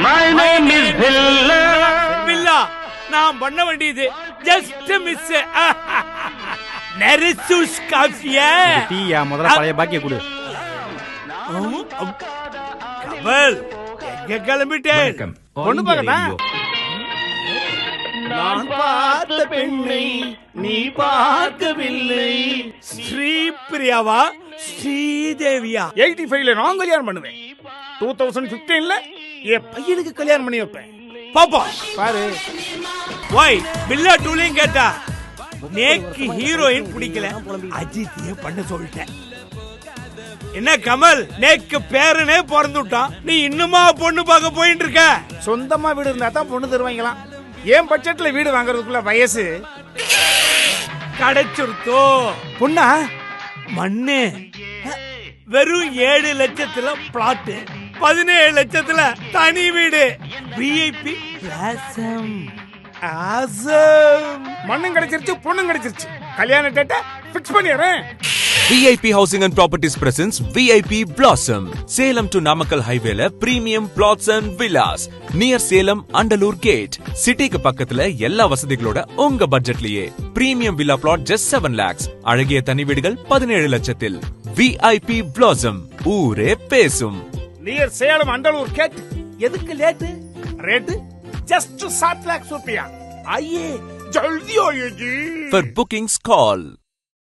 My name is Billa. பில்லா நான் பண்ண வேண்டியது ஜஸ்ட் மிஸ். நரிசூஸ் காஃபியா டீயா முதல்ல பழைய பாக்கிய கொடு. கமல் எங்க கிளம்பிட்டேன்? பொண்ணு பார்க்கடா. நான் பார்த்த பெண்ணை நீ பார்க்கவில்லை. ஸ்ரீபிரியாவா ஸ்ரீதேவியா? 85ல நான் கல்யாணம் பண்ணுவேன். 2015ல என் பையனுக்கு கல்யாணம் பண்ணி வைப்பேன். பாப்பா பாரு. ஒய் பில்லா டூலையும் கேட்டா நேக்கு ஹீரோயின் பிடிக்கல, அஜித்தியே பண்ண சொல்லிட்டேன். என்ன கமல், நேக்கு பேரனே பிறந்து விட்டான், நீ இன்னுமா பொண்ணு பார்க்க போயிட்டு இருக்க? சொந்தமா வீடு இருந்தா தான் பொண்ணு தருவாங்களாம். ஏன் பட்ஜெட்ல வீடு வாங்குறதுக்குள்ள வயசு கிடைச்சிருத்தோ. பொண்ணா மண்ணு வெறும் 7 லட்சத்துல பிளாட், 17 லட்சத்துல தனி வீடு, விஐபி பிளாசம். மண்ணும் கிடைச்சிருச்சு, பொண்ணும் கிடைச்சிருச்சு. கல்யாண டேட்டா பிக்ஸ் பண்ணிடுறேன். VIP Housing and Properties presents VIP Blossom. Salem to Namakkal Highway la premium plots and villas near Salem Andalur Gate. City ku pakkathula ella vasadhigaloda unga budgetliye. Premium villa plot just 7 lakhs. Alagiya thani veedugal 17 lachathil. VIP Blossom. Oore pesum. Near Salem Andalur gate. எதுக்கு late? Rate just 7 lakh रुपया. आइए जल्दी आइए जी. For bookings call